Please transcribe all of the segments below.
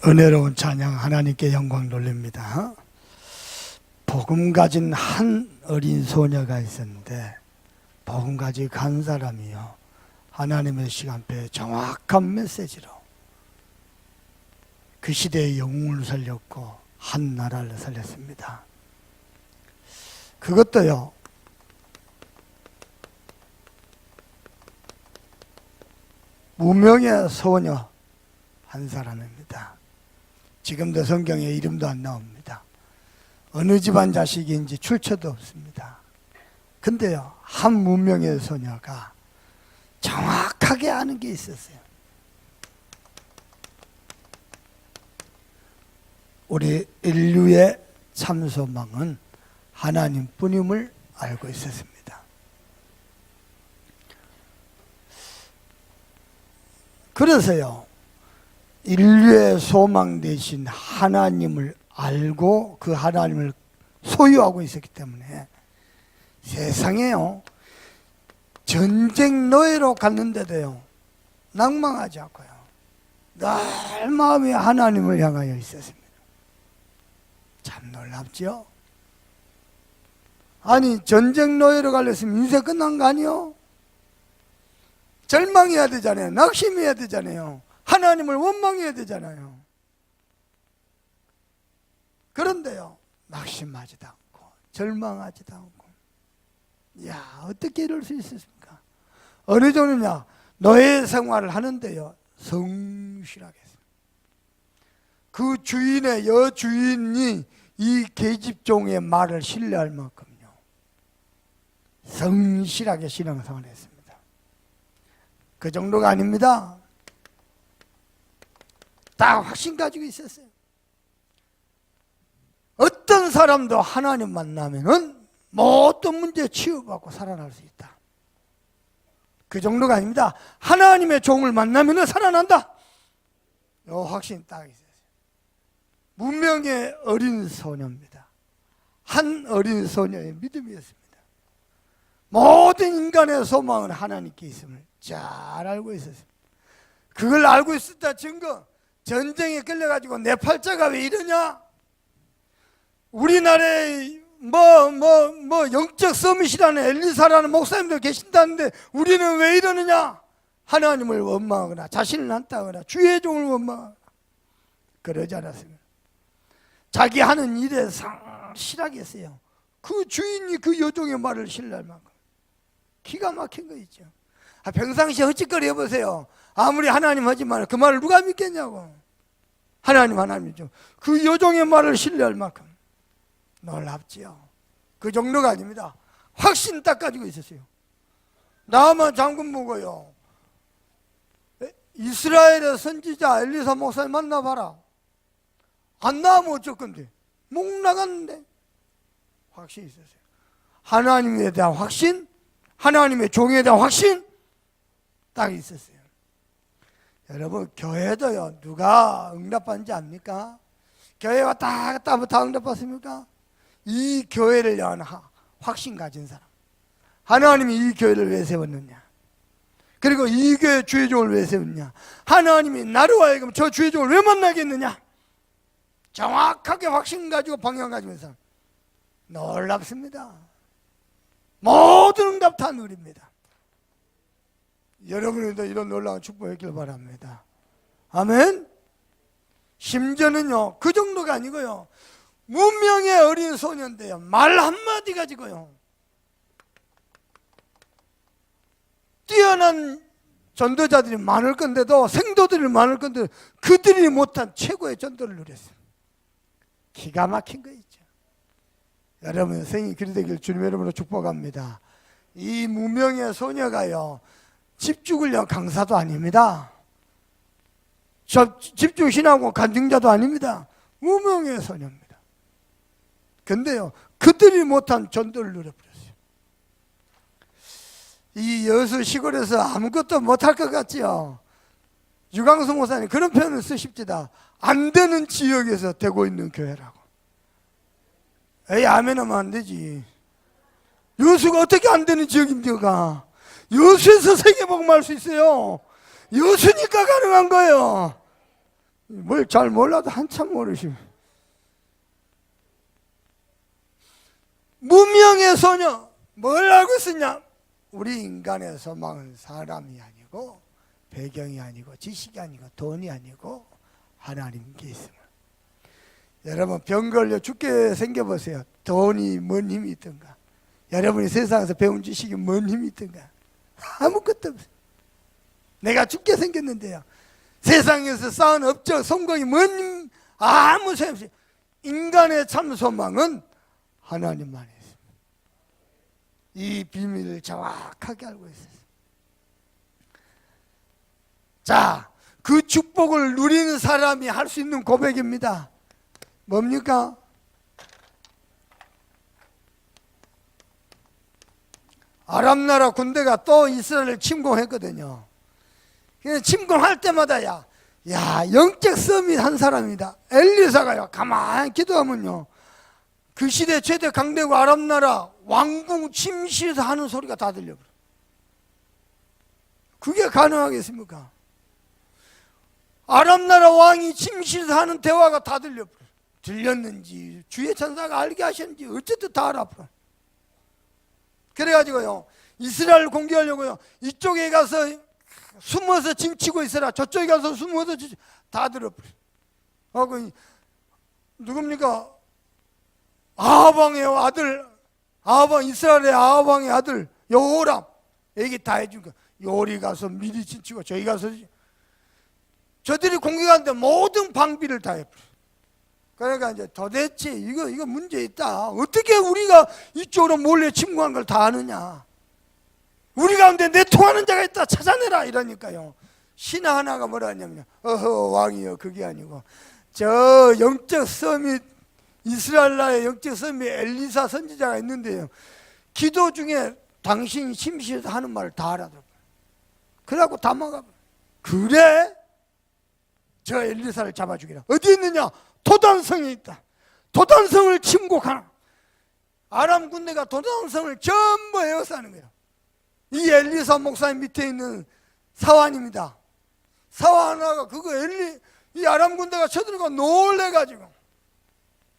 은혜로운 찬양 하나님께 영광 돌립니다. 복음 가진 한 어린 소녀가 있었는데 복음 가지고 간 사람이요, 하나님의 시간표에 정확한 메시지로 그 시대의 영웅을 살렸고 한 나라를 살렸습니다. 그것도요, 무명의 소녀 한 사람입니다. 지금도 성경에 이름도 안 나옵니다. 어느 집안 자식인지 출처도 없습니다. 근데요, 한 무명의 소녀가 정확하게 아는 게 있었어요. 우리 인류의 참소망은 하나님뿐임을 알고 있었습니다. 그래서요, 인류의 소망 대신 하나님을 알고 그 하나님을 소유하고 있었기 때문에 세상에요, 전쟁 노예로 갔는데도요 낭망하지 않고요 늘 마음이 하나님을 향하여 있었습니다. 참 놀랍죠? 아니, 전쟁 노예로 가려면 인생 끝난 거 아니요? 절망해야 되잖아요. 낙심해야 되잖아요. 하나님을 원망해야 되잖아요. 그런데요, 낙심하지도 않고 절망하지도 않고, 야, 어떻게 이럴 수 있었습니까? 어느 정도냐, 노예 생활을 하는데요 성실하게 했습니다. 그 주인의 여주인이 이 계집종의 말을 신뢰할 만큼요 성실하게 신앙생활을 했습니다. 그 정도가 아닙니다. 다 확신 가지고 있었어요. 어떤 사람도 하나님 만나면은 모든 문제 치유받고 살아날 수 있다. 그 정도가 아닙니다. 하나님의 종을 만나면은 살아난다. 요 확신 딱 있었어요. 문명의 어린 소녀입니다. 한 어린 소녀의 믿음이었습니다. 모든 인간의 소망은 하나님께 있음을 잘 알고 있었습니다. 그걸 알고 있었다 증거, 전쟁에 끌려가지고 내 팔자가 왜 이러냐? 우리나라에 영적 서밋이라는 엘리사라는 목사님들 계신다는데 우리는 왜 이러느냐? 하나님을 원망하거나 자신을 한다거나 주의 종을 원망하거나 그러지 않았습니다. 자기 하는 일에 상실하게 했어요. 그 주인이 그 여종의 말을 신뢰할 만큼 기가 막힌 거 있죠. 평상시에 헛짓거리 해보세요. 아무리 하나님 하지만 그 말을 누가 믿겠냐고. 하나님이죠. 그 여종의 말을 신뢰할 만큼 놀랍지요. 그 정도가 아닙니다. 확신 딱 가지고 있었어요. 나아만 장군 보고요, 이스라엘의 선지자 엘리사 목사님 만나봐라. 안 나오면 어쩔 건데, 목 나갔는데 확신이 있었어요. 하나님에 대한 확신, 하나님의 종에 대한 확신 딱 있었어요. 여러분, 교회도요 누가 응답받는지 압니까? 교회 왔다 갔다 하면 다 응답받습니까? 이 교회를 향한 확신 가진 사람, 하나님이 이 교회를 왜 세웠느냐, 그리고 이 교회 주의종을 왜 세웠냐, 하나님이 나로 하여금 저 주의종을 왜 만나겠느냐, 정확하게 확신 가지고 방향 가지고 있는 사람 놀랍습니다. 모든 응답 다 누립니다. 여러분들도 이런 놀라운 축복이 있길 바랍니다. 아멘. 심지어는요 그 정도가 아니고요, 문명의 어린 소년인데요 말 한마디 가지고요 뛰어난 전도자들이 많을 건데도, 생도들이 많을 건데도 그들이 못한 최고의 전도를 누렸어요. 기가 막힌 거 있죠. 여러분, 생이 그리 되길 주님의 이름으로 축복합니다. 이 무명의 소녀가요 집 죽으려 강사도 아닙니다. 집중 신하고 간증자도 아닙니다. 무명의 소녀입니다. 근데요 그들이 못한 전도를 누려버렸어요. 이 여수 시골에서 아무것도 못할 것 같지요. 유광수 목사님 그런 표현을 쓰십시다. 안 되는 지역에서 되고 있는 교회라고. 에이, 아멘 하면 안 되지. 여수가 어떻게 안 되는 지역입니까? 여수에서 세계복음할 수 있어요. 여수니까 가능한 거예요. 뭘 잘 몰라도 한참 모르시면. 무명의 소녀, 뭘 알고 있었냐? 우리 인간의 소망은 사람이 아니고 배경이 아니고 지식이 아니고 돈이 아니고 하나님께 있음을. 여러분 병 걸려 죽게 생겨보세요. 돈이 뭔 힘이 있던가? 여러분이 세상에서 배운 지식이 뭔 힘이 있던가? 아무것도 없어요. 내가 죽게 생겼는데요, 세상에서 쌓은 업적 성공이 뭔 힘, 아무 소용없어요. 인간의 참 소망은 하나님만 있습니다. 이 비밀을 정확하게 알고 있어요. 자, 그 축복을 누리는 사람이 할 수 있는 고백입니다. 뭡니까? 아람 나라 군대가 또 이스라엘을 침공했거든요. 침공할 때마다 야 영적 서밋 한 사람이다. 엘리사가요, 가만히 기도하면요, 그 시대 최대 강대국 아람 나라 왕궁 침시에서 하는 소리가 다 들려버려. 그게 가능하겠습니까? 아람 나라 왕이 침시에서 하는 대화가 다 들려버려. 들렸는지 주의 천사가 알게 하셨는지 어쨌든 다 알아버려. 그래가지고요, 이스라엘 공격하려고요, 이쪽에 가서 숨어서 진치고 있어라, 저쪽에 가서 숨어서 다 들어버려. 그 누굽니까? 아하방의 아들, 이스라엘의 아하방의 아들 여호람, 얘기 다 해준 거야. 요리 가서 미리 진치고 저희 가서, 저들이 공격하는데 모든 방비를 다 해버려. 그러니까 이제 도대체 이거 문제 있다. 어떻게 우리가 이쪽으로 몰래 침공한 걸 다 아느냐? 우리 가운데 내통하는 자가 있다, 찾아내라 이러니까요, 신하 하나가 뭐라 하냐면, 왕이요, 그게 아니고 저 영적 서밋, 이스라엘 나라의 영적 서밋 엘리사 선지자가 있는데요, 기도 중에 당신이 침시에서 하는 말을 다 알아들어. 그래갖고 다 막아. 그래? 저 엘리사를 잡아 죽이라. 어디 있느냐? 도단성에 있다. 도단성을 침공하라. 아람 군대가 도단성을 전부 에워싸는 거예요. 이 엘리사 목사님 밑에 있는 사환입니다. 사환 하나가 이 아람 군대가 쳐들어가 놀래가지고,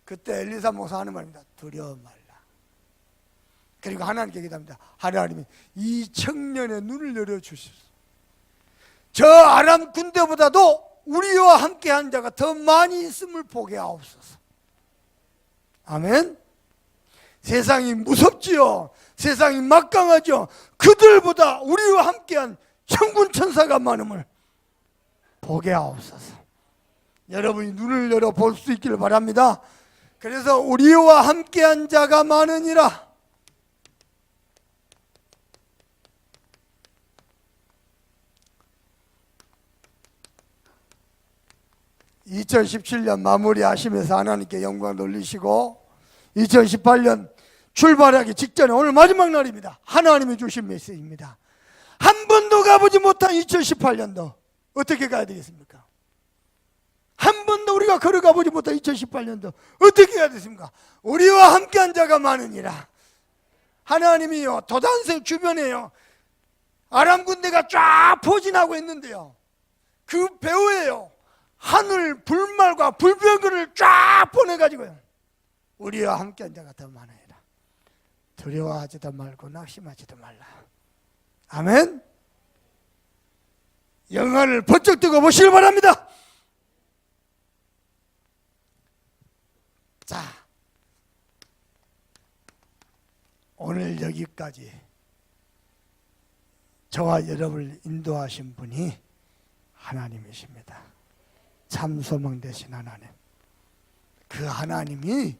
그때 엘리사 목사 하는 말입니다. 두려워 말라. 그리고 하나님께 기도합니다. 하나님이 이 청년의 눈을 열어주십시오. 저 아람 군대보다도 우리와 함께한 자가 더 많이 있음을 보게 하옵소서. 아멘. 세상이 무섭지요. 세상이 막강하죠. 그들보다 우리와 함께한 천군 천사가 많음을 보게 하옵소서. 여러분이 눈을 열어 볼 수 있기를 바랍니다. 그래서 우리와 함께한 자가 많으니라. (2017년) 마무리하시면서 하나님께 영광 돌리시고, 2018년 출발하기 직전에 오늘 마지막 날입니다. 하나님이 주신 메시지입니다. 한 번도 가보지 못한 2018년도 어떻게 가야 되겠습니까? 한 번도 우리가 걸어가 보지 못한 2018년도 어떻게 해야 되겠습니까? 우리와 함께한 자가 많으니라. 하나님이요, 도단성 주변에요, 아람 군대가 쫙 포진하고 있는데요, 그 배후에요, 하늘 불말과 불병거를 쫙 보내가지고요, 우리와 함께한 자가 더 많으니라. 두려워하지도 말고 낙심하지도 말라. 아멘. 영안을 번쩍 뜨고 보시길 바랍니다. 자, 오늘 여기까지 저와 여러분을 인도하신 분이 하나님이십니다. 참 소망 되신 하나님. 그 하나님이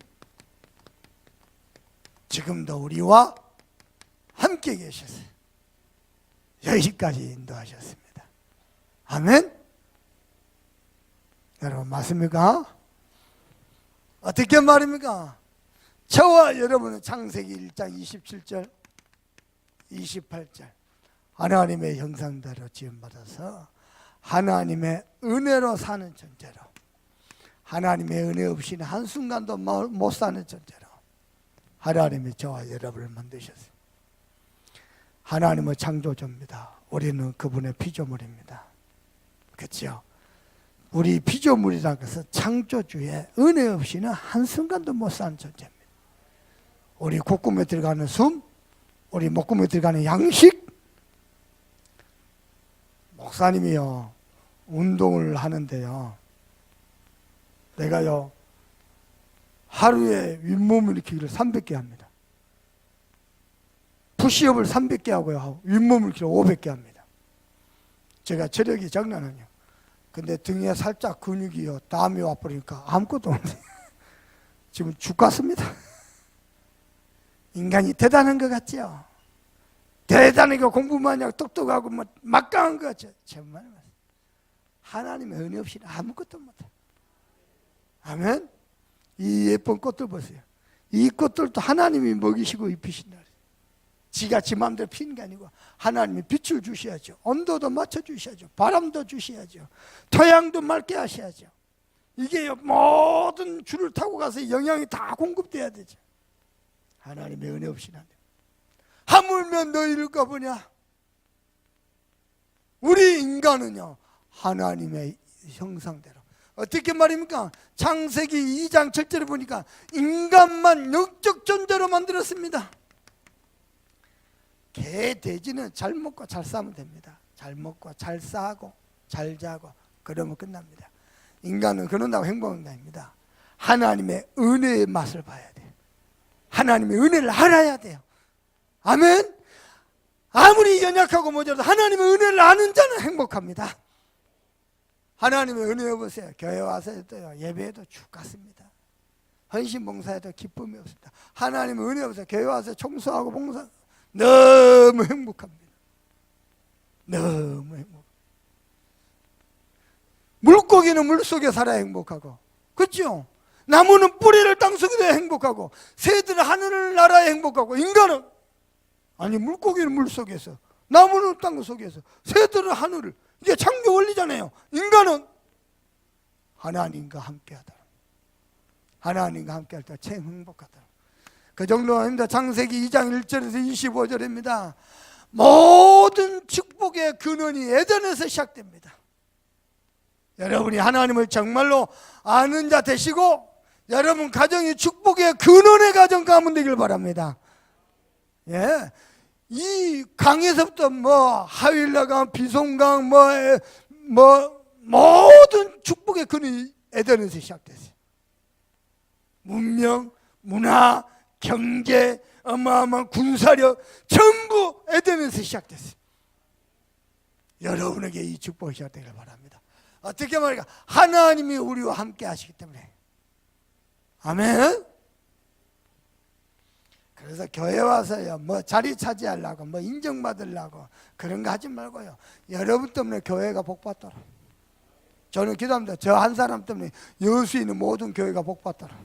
지금도 우리와 함께 계셨어요. 여기까지 인도하셨습니다. 아멘. 여러분 맞습니까? 어떻게 말입니까? 저와 여러분은 창세기 1장 27절 28절 하나님의 형상대로 지음받아서 하나님의 은혜로 사는 존재로, 하나님의 은혜 없이는 한순간도 못 사는 존재로 하나님이 저와 여러분을 만드셨어요. 하나님은 창조주입니다. 우리는 그분의 피조물입니다. 그렇죠? 우리 피조물이라는 것은 창조주의 은혜 없이는 한순간도 못 사는 존재입니다. 우리 콧구멍에 들어가는 숨, 우리 목구멍에 들어가는 양식. 목사님이요, 운동을 하는데요, 내가요 하루에 윗몸 일으키기를 300개 합니다. 푸시업을 300개 하고요, 윗몸 일으키기를 500개 합니다. 제가 체력이 장난 아니에요. 근데 등에 살짝 근육이요 담이 와버리니까 아무것도 없네요. 지금 죽 같습니다. 인간이 대단한 것 같죠? 대단하게 공부만 하고 똑똑하고 뭐 막강한 것 같죠? 정말 하나님의 은혜 없이는 아무것도 못해. 아멘. 이 예쁜 꽃들 보세요. 이 꽃들도 하나님이 먹이시고 입히신다. 지가 지 마음대로 피는 게 아니고 하나님이 빛을 주셔야죠. 온도도 맞춰주셔야죠. 바람도 주셔야죠. 토양도 맑게 하셔야죠. 이게 모든 줄을 타고 가서 영양이 다 공급돼야 되죠. 하나님의 은혜 없이는 안 돼요. 하물며 너희를까 보냐. 우리 인간은요 하나님의 형상대로. 어떻게 말입니까? 창세기 2장 7절에 보니까 인간만 영적 존재로 만들었습니다. 개, 돼지는 잘 먹고 잘 싸면 됩니다. 잘 먹고 잘 싸고 잘 자고 그러면 끝납니다. 인간은 그런다고 행복한 게 아닙니다. 하나님의 은혜의 맛을 봐야 돼요. 하나님의 은혜를 알아야 돼요. 아멘. 아무리 연약하고 모자라도 하나님의 은혜를 아는 자는 행복합니다. 하나님의 은혜 보세요. 교회 와서도 예배에도 죽 같습니다. 헌신 봉사에도 기쁨이 없습니다. 하나님의 은혜 보세요. 교회 와서 청소하고 봉사 너무 행복합니다. 너무 행복. 물고기는 물속에 살아야 행복하고, 그렇죠? 나무는 뿌리를 땅속에 둬야 행복하고, 새들은 하늘을 날아야 행복하고, 인간은 아니 물고기는 물속에서, 나무는 땅속에서, 새들은 하늘을. 이게 창조 원리잖아요. 인간은 하나님과 함께하다. 하나님과 함께할 때 참 행복하다. 그 정도가 아닙니다. 창세기 2장 1절에서 25절입니다. 모든 축복의 근원이 에덴에서 시작됩니다. 여러분이 하나님을 정말로 아는 자 되시고 여러분 가정이 축복의 근원의 가정 가문 되길 바랍니다. 예, 이 강에서부터 뭐 하윌라강, 비송강, 모든 축복의 근원이 에덴에서 시작됐어요. 문명, 문화, 경제, 어마어마한 군사력 전부 에덴에서 시작됐어요. 여러분에게 이 축복이 시작되길 바랍니다. 어떻게 말할까? 하나님이 우리와 함께 하시기 때문에. 아멘. 그래서 교회 와서요 뭐 자리 차지하려고 뭐 인정받으려고 그런 거 하지 말고요, 여러분 때문에 교회가 복받더라. 저는 기도합니다. 저 한 사람 때문에 여수 있는 모든 교회가 복받더라.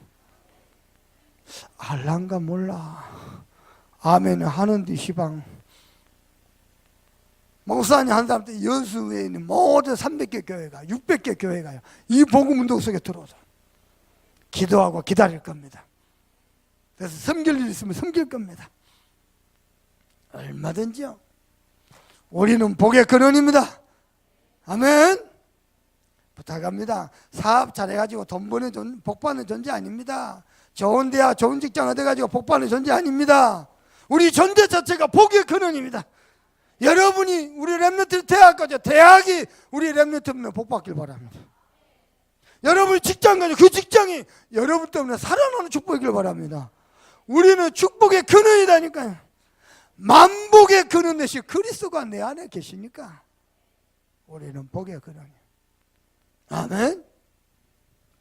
알란가 몰라. 아멘은 하는데 시방. 목사님 한 사람 때 여수에 있는 모든 300개 교회가 600개 교회가요 이 복음 운동 속에 들어오죠. 기도하고 기다릴 겁니다. 그래서 섬길 일 있으면 섬길 겁니다. 얼마든지요. 우리는 복의 근원입니다. 아멘. 부탁합니다. 사업 잘해가지고 돈 버는 복 받는 존재 아닙니다. 좋은 대학 좋은 직장 얻어가지고 복 받는 존재 아닙니다. 우리 존재 자체가 복의 근원입니다. 여러분이 우리 렘넌트 대학 가죠. 대학이 우리 렘넌트 때문에 복 받길 바랍니다. 여러분이 직장 가죠. 그 직장이 여러분 때문에 살아나는 축복이길 바랍니다. 우리는 축복의 근원이다니까요. 만복의 근원 되시 그리스도가 내 안에 계시니까 우리는 복의 근원이에요. 아멘.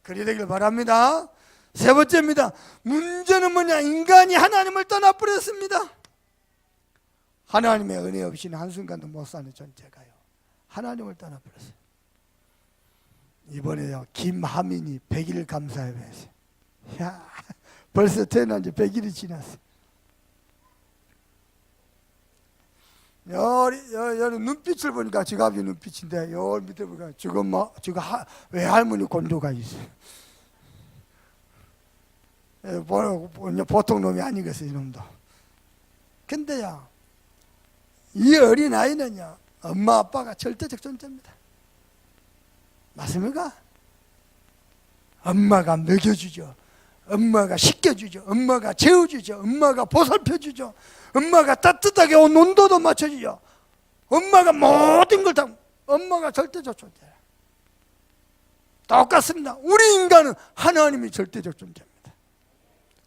그리 되길 바랍니다. 세 번째입니다. 문제는 뭐냐? 인간이 하나님을 떠나버렸습니다. 하나님의 은혜 없이는 한순간도 못 사는 존재가요 하나님을 떠나버렸어요. 이번에요 김하민이 100일 감사예배했어요. 야, 벌써 태어난 지 100일이 지났어요. 요 눈빛을 보니까 지가 아버지 눈빛인데 요 밑에 보니까 지금 외할머니 곤도가 있어요. 보통 놈이 아니겠어요 이놈도. 근데요 이 어린아이는요 엄마 아빠가 절대적 존재입니다. 맞습니까? 엄마가 먹여주죠. 엄마가 씻겨주죠. 엄마가 재워주죠. 엄마가 보살펴주죠. 엄마가 따뜻하게 온도도 맞춰주죠. 엄마가 모든 걸 다, 엄마가 절대적 존재예요. 똑같습니다. 우리 인간은 하나님이 절대적 존재입니다.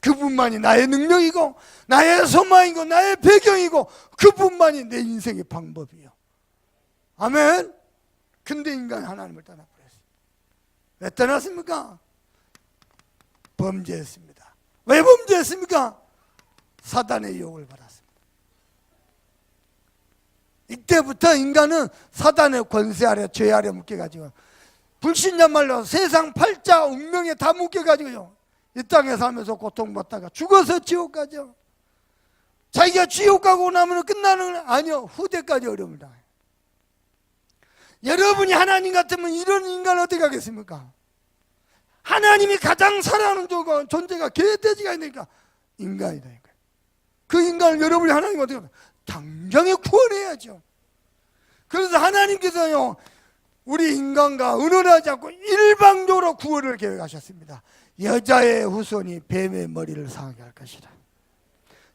그분만이 나의 능력이고 나의 소망이고 나의 배경이고 그분만이 내 인생의 방법이요. 아멘. 근데 인간은 하나님을 떠나버렸어요. 왜 떠났습니까? 범죄했습니다. 왜 범죄했습니까? 사단의 유혹을 받았습니다. 이때부터 인간은 사단의 권세 아래, 죄 아래 묶여가지고 불신자말로 세상 팔자 운명에 다 묶여가지고요, 이 땅에 살면서 고통받다가 죽어서 지옥 가죠. 자기가 지옥 가고 나면 끝나는 건 아니요, 후대까지 어려움을 당해요. 여러분이 하나님 같으면 이런 인간을 어떻게 하겠습니까? 하나님이 가장 사랑하는 존재가 개돼지가 있으니까 인간이다. 그 인간을 여러분이 하나님 어떻게 합니까? 당장에 구원해야죠. 그래서 하나님께서요, 우리 인간과 의논하지 않고 일방적으로 구원을 계획하셨습니다. 여자의 후손이 뱀의 머리를 상하게 할 것이라.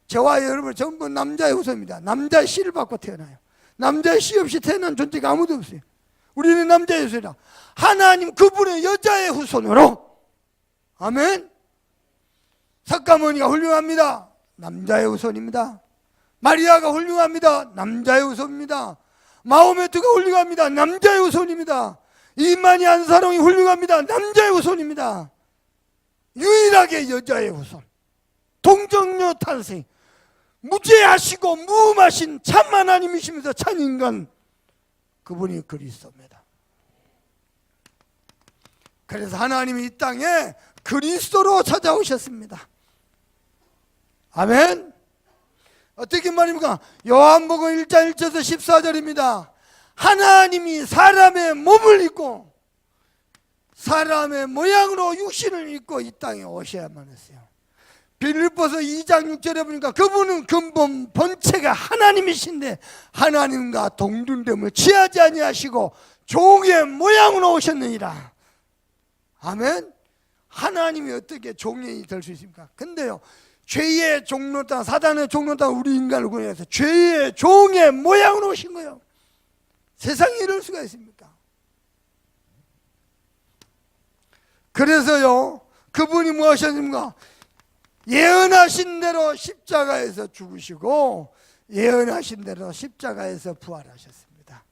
저와 여러분 전부 남자의 후손입니다. 남자의 씨를 받고 태어나요. 남자의 씨 없이 태어난 존재가 아무도 없어요. 우리는 남자의 후손이라. 하나님 그분의 여자의 후손으로, 아멘. 석가모니가 훌륭합니다. 남자의 후손입니다. 마리아가 훌륭합니다. 남자의 후손입니다. 마호메트가 훌륭합니다. 남자의 후손입니다. 이만희 안사롱이 훌륭합니다. 남자의 후손입니다. 유일하게 여자의 후손, 동정녀 탄생, 무죄하시고 무음하신 참 하나님이시면서 참 인간, 그분이 그리스도입니다. 그래서 하나님이 이 땅에 그리스도로 찾아오셨습니다. 아멘. 어떻게 말입니까? 요한복음 1장 1절에서 14절입니다. 하나님이 사람의 몸을 입고 사람의 모양으로 육신을 입고 이 땅에 오셔야만 했어요. 빌립보서 2장 6절에 보니까 그분은 근본 본체가 하나님이신데 하나님과 동등됨을 취하지 아니하시고 종의 모양으로 오셨느니라. 아멘. 하나님이 어떻게 종이 될 수 있습니까? 근데요, 죄의 종로다, 사단의 종로다, 우리 인간을 구원해서 죄의 종의 모양으로 오신 거예요. 세상에 이럴 수가 있습니까? 그래서요, 그분이 뭐 하셨습니까? 예언하신 대로 십자가에서 죽으시고 예언하신 대로 십자가에서 부활하셨습니다.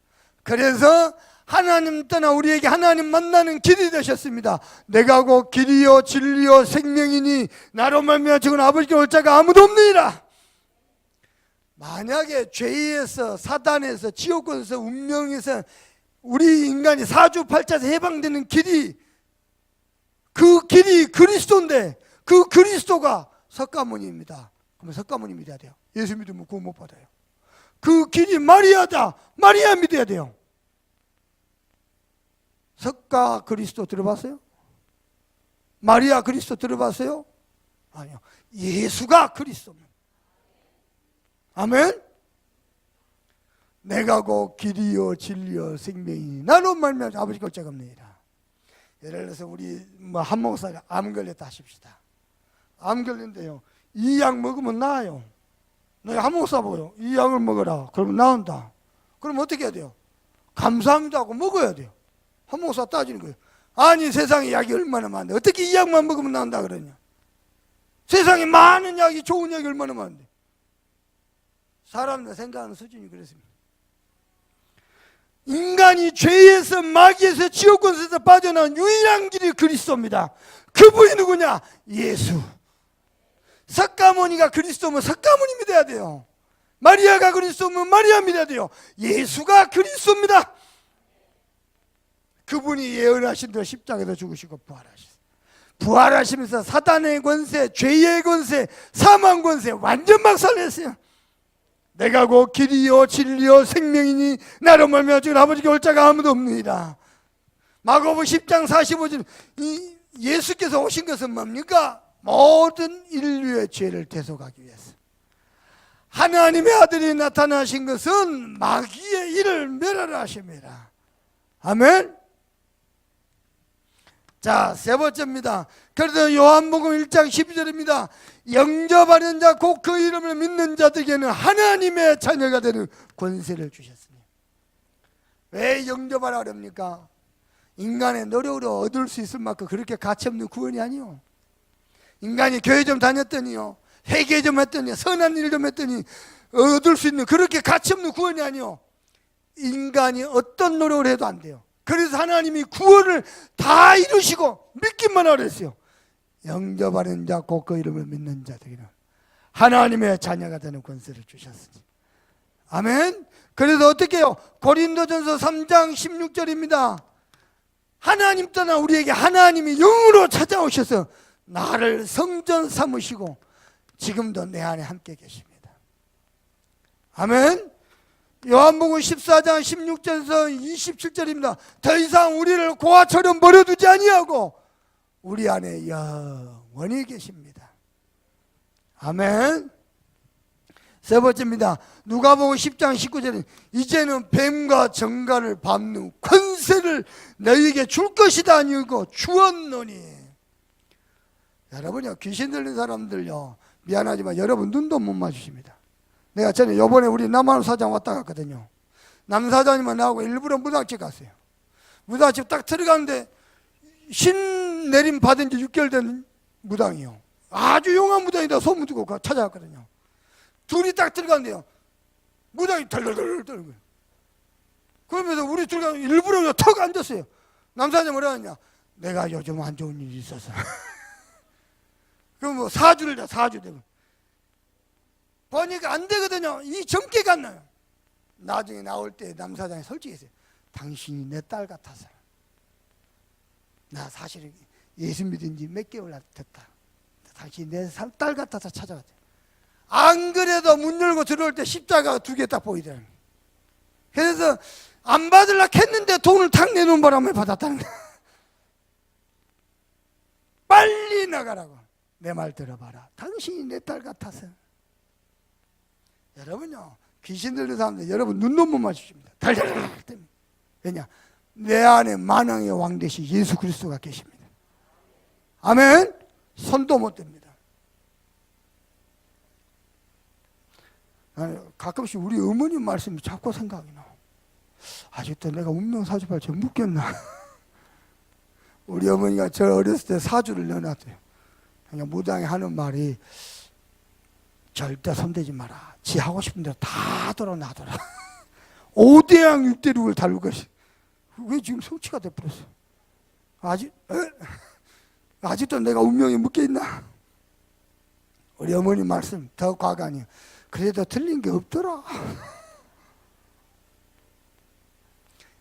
그래서 하나님 떠나 우리에게 하나님 만나는 길이 되셨습니다. 내가 곧 길이요 진리요 생명이니 나로 말미암아 지금 아버지께 올 자가 아무도 없느니라. 만약에 죄에서, 사단에서, 지옥권에서, 운명에서 우리 인간이 사주팔자에서 해방되는 길이, 그 길이 그리스도인데 그 그리스도가 석가모니입니다. 그러면 석가모니 믿어야 돼요. 예수 믿으면 구원 못 받아요. 그 길이 마리아다. 마리아 믿어야 돼요. 석가 그리스도 들어봤어요? 마리아 그리스도 들어봤어요? 아니요. 예수가 그리스도입니다. 아멘. 내가 곧 길이요 진리요 생명이니 나로 말미암아 아버지께 올 자가 없느니라. 예를 들어서 우리 한 목사가 암 걸렸다 하십시다. 암 걸린대요. 이 약 먹으면 나아요. 너희 한 목사 보고요, 이 약을 먹어라. 그러면 나온다. 그럼 어떻게 해야 돼요? 감사합니다 하고 먹어야 돼요. 한 목사 따지는 거예요. 아니 세상에 약이 얼마나 많은데 어떻게 이 약만 먹으면 나온다 그러냐. 세상에 많은 약이, 좋은 약이 얼마나 많은데. 사람들 생각하는 수준이 그렇습니다. 인간이 죄에서, 마귀에서, 지옥권에서 빠져나온 유일한 길이 그리스도입니다. 그분이 누구냐? 예수. 석가모니가 그리스도면 석가모니 믿어야 돼요. 마리아가 그리스도면 마리아 믿어야 돼요. 예수가 그리스도입니다. 그분이 예언하신 대로 십자가에서 죽으시고 부활하셨어요. 부활하시면서 사단의 권세, 죄의 권세, 사망 권세 완전 박살냈어요. 내가 곧 길이요 진리요 생명이니 나로 말미암아 지금 아버지께 올 자가 아무도 없느니라. 마가복음 10장 45절, 예수께서 오신 것은 뭡니까? 모든 인류의 죄를 대속하기 위해서. 하나님의 아들이 나타나신 것은 마귀의 일을 멸하라 하심이라. 아멘. 자, 세 번째입니다. 그래서 요한복음 1장 12절입니다. 영접하는 자 곧 그 이름을 믿는 자들에게는 하나님의 자녀가 되는 권세를 주셨으니. 왜 영접하라 그럽니까? 인간의 노력으로 얻을 수 있을 만큼 그렇게 가치없는 구원이 아니요. 인간이 교회 좀 다녔더니요, 회개 좀 했더니, 선한 일 좀 했더니 얻을 수 있는 그렇게 가치없는 구원이 아니요. 인간이 어떤 노력을 해도 안 돼요. 그래서 하나님이 구원을 다 이루시고 믿기만 하라 했어요. 영접하는 자 곧 그 이름을 믿는 자들에게는 하나님의 자녀가 되는 권세를 주셨으니. 아멘. 그래서 어떻게 해요? 고린도전서 3장 16절입니다. 하나님 떠나 우리에게 하나님이 영으로 찾아오셔서 나를 성전 삼으시고 지금도 내 안에 함께 계십니다. 아멘. 요한복음 14장 16절에서 27절입니다. 더 이상 우리를 고아처럼 버려두지 아니하고 우리 안에 영원히 계십니다. 아멘. 세 번째입니다. 누가복음 10장 19절에 이제는 뱀과 정갈을 밟는 권세를 너희에게 줄 것이다 아니고 주었노니. 여러분요, 귀신 들린 사람들요, 미안하지만 여러분 눈도 못 맞으십니다. 내가 전에 요번에 우리 남한 사장 왔다 갔거든요. 남 사장님은 나하고 일부러 무당집 갔어요. 무당집 딱 들어가는데 신 내림 받은 지 6개월 된 무당이요. 아주 용한 무당이다 소문 듣고 찾아갔거든요. 둘이 딱 들어간대요. 무당이 덜덜덜 떨고요. 그러면서 우리 들어가 일부러 턱 앉았어요. 남 사장이 뭐라 하냐? 내가 요즘 안 좋은 일이 있어서. 그럼 뭐 사주를 다 사주 되고. 보니까 안 되거든요. 이 점괘가 안 나요. 나중에 나올 때 남사장이 솔직히 했어요. 당신이 내 딸 같아서. 나 사실 예수 믿은 지 몇 개월 됐다. 당신이 내 딸 같아서 찾아갔대. 안 그래도 문 열고 들어올 때 십자가 2개 딱 보이더라고요. 그래서 안 받으려고 했는데 돈을 탁 내놓은 바람에 받았다는 거야. 빨리 나가라고. 내 말 들어봐라. 당신이 내 딸 같아서. 여러분요, 귀신 들린 사람들 여러분 눈도 못 맞추십니다. 달달달. 왜냐? 내 안에 만왕의 왕 되신 예수 그리스도가 계십니다. 아멘. 손도 못 댑니다. 가끔씩 우리 어머님 말씀이 자꾸 생각이 나. 아직도 내가 운명사주팔 좀 묶였나? 우리 어머니가 저 어렸을 때 사주를 넣어놨대요. 그냥 무당이 하는 말이 절대 손대지 마라. 지 하고 싶은 대로 다 돌아 놔둬라. 5대양 6대륙을 다룰 것이. 왜 지금 성취가 돼버렸어? 아직도 내가 운명에 묶여있나? 우리 어머니 말씀 더 과감해요. 그래도 틀린 게 없더라.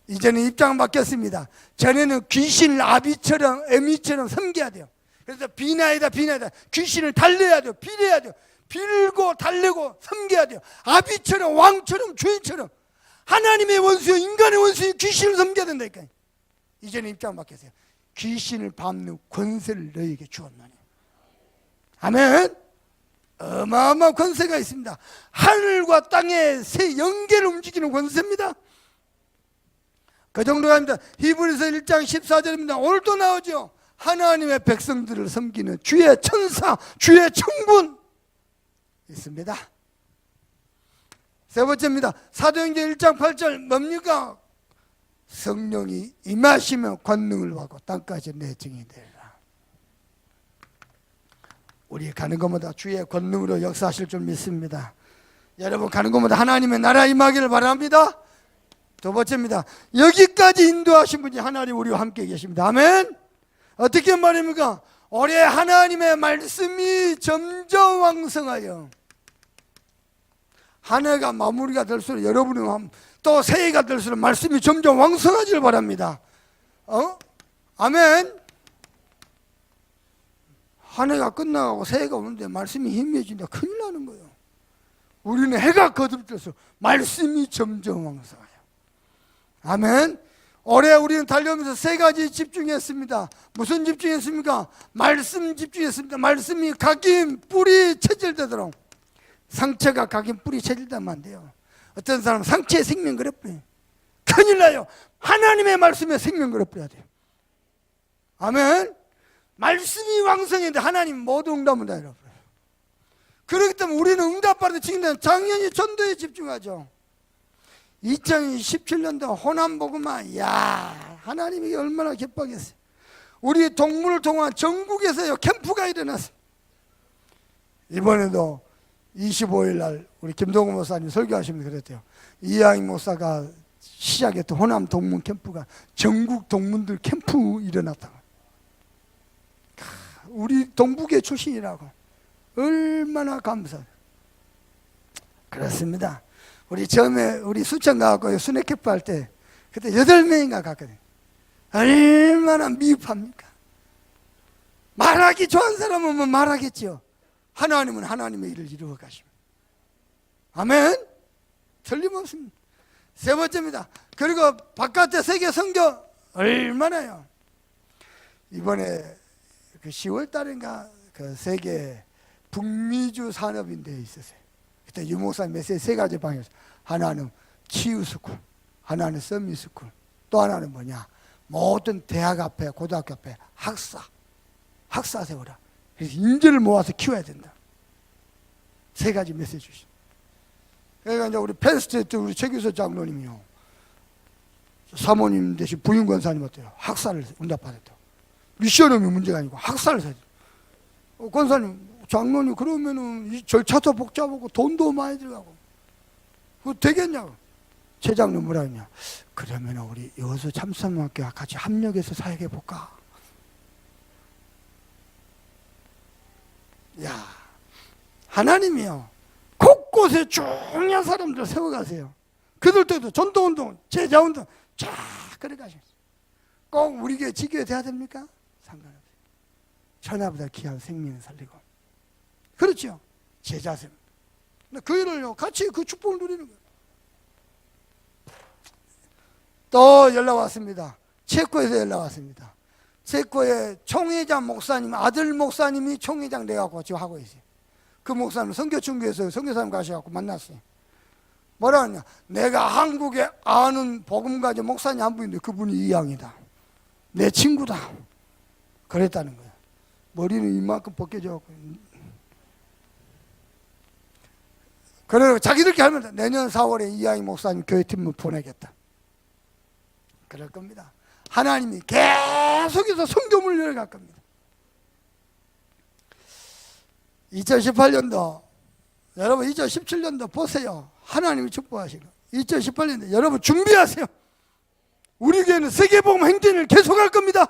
이제는 입장 바뀌었습니다. 전에는 귀신을 아비처럼 애미처럼 섬겨야 돼요. 그래서 비나이다 귀신을 달래야 돼요. 빌어야 돼요. 빌고 달래고 섬겨야 돼요. 아비처럼 왕처럼 주인처럼 하나님의 원수요 인간의 원수인 귀신을 섬겨야 된다니까요. 이제는 입장 바뀌었어요. 귀신을 밟는 권세를 너희에게 주었노니. 아멘. 어마어마한 권세가 있습니다. 하늘과 땅의 새 연계를 움직이는 권세입니다. 그 정도가 아닙니다. 히브리서 1장 14절입니다. 오늘도 나오죠. 하나님의 백성들을 섬기는 주의 천사, 주의 천군 있습니다. 세 번째입니다. 사도행전 1장 8절 뭡니까? 성령이 임하시면 권능을 받고 땅까지 내 증인이 되리라. 우리 가는 것마다 주의 권능으로 역사하실 줄 믿습니다. 여러분 가는 것마다 하나님의 나라 임하기를 바랍니다. 두 번째입니다. 여기까지 인도하신 분이 하나님 우리와 함께 계십니다. 아멘. 어떻게 말입니까? 올해 하나님의 말씀이 점점 왕성하여 한 해가 마무리가 될수록 여러분은 또 새해가 될수록 말씀이 점점 왕성하기를 바랍니다. 아멘. 한 해가 끝나가고 새해가 오는데 말씀이 희미해진다. 큰일 나는 거예요. 우리는 해가 거듭돼서 말씀이 점점 왕성해요. 아멘. 올해 우리는 달려오면서 3가지 집중했습니다. 무슨 집중했습니까? 말씀 집중했습니다. 말씀이 각인 뿌리 체질되도록. 상처가 각인 뿌리 체질되면 안 돼요. 어떤 사람은 상처에 생명 걸어버려요. 큰일 나요. 하나님의 말씀에 생명 걸어버려야 돼요. 아멘. 말씀이 왕성했는데 하나님 모두 응답을 다 잃어버려요. 그렇기 때문에 우리는 응답받을 지금 당연히 전도에 집중하죠. 2017년도 호남복음화, 야, 하나님이 얼마나 기뻐하겠어요. 우리 동문을 통한 전국에서요 캠프가 일어났어요. 이번에도 25일 날 우리 김동훈 목사님 설교하시면서 그랬대요. 이하임 목사가 시작했던 호남 동문 캠프가 전국 동문들 캠프 일어났다고. 우리 동북의 출신이라고. 얼마나 감사해요. 그렇습니다. 우리 처음에 우리 수천 가고 순회 캠프 할 때 그때 8명인가 갔거든요. 얼마나 미흡합니까? 말하기 좋아하는 사람은 뭐 말하겠지요. 하나님은 하나님의 일을 이루어 가십니다. 아멘. 틀림없습니다. 세 번째입니다. 그리고 바깥에 세계 선교 얼마나요? 이번에 그 10월 달인가 그 세계 북미주 산업인대에 있었어요. 그때 유목사님 메시지 세 가지 방향. 하나는 치유스쿨, 하나는 서밋스쿨, 또 하나는 뭐냐? 모든 대학 앞에 고등학교 앞에 학사 세워라. 그래서 인재를 모아서 키워야 된다. 세 가지 메시지 주시. 그러니까 이제 우리 펜스테이트 우리 최규서 장로님이요, 사모님 대신 부인 권사님 어때요? 학사를 응답받았다. 미션음이 문제가 아니고 학사를 사야 돼. 권사님, 장로님 그러면은 이 절차도 복잡하고 돈도 많이 들어가고 그거 되겠냐고. 최 장로님 뭐라 했냐? 그러면 우리 여수 참선학교 같이 합력해서 사역해 볼까? 야, 하나님이요 곳곳에 중요한 사람들 세워가세요. 그들도 전도운동, 제자운동 쫙 그래가시면서 꼭 우리 교회 지교회 돼야 됩니까? 상관없어요. 천하보다 귀한 생명을 살리고, 그렇죠? 제자셈. 그 일을요 같이 그 축복을 누리는 거예요. 또 연락 왔습니다. 체코에서 연락 왔습니다. 체코의 총회장 목사님, 아들 목사님이 총회장 돼갖고 지금 하고 있어요. 그 목사님 선교충교에서 선교사님 가셔갖고 만났어요. 뭐라 하냐? 내가 한국에 아는 복음가지 목사님 한 분인데 그분이 이양이다. 내 친구다. 그랬다는 거야. 머리는 이만큼 벗겨져갖고. 그래서 자기들끼리 하면 내년 4월에 이양이 목사님 교회팀을 보내겠다. 그럴 겁니다. 하나님이 계속해서 성교문을 열어갈 겁니다. 2018년도 여러분 2017년도 보세요. 하나님이 축복하시고 2018년도 여러분 준비하세요. 우리 교회는 세계복음 행진을 계속할 겁니다.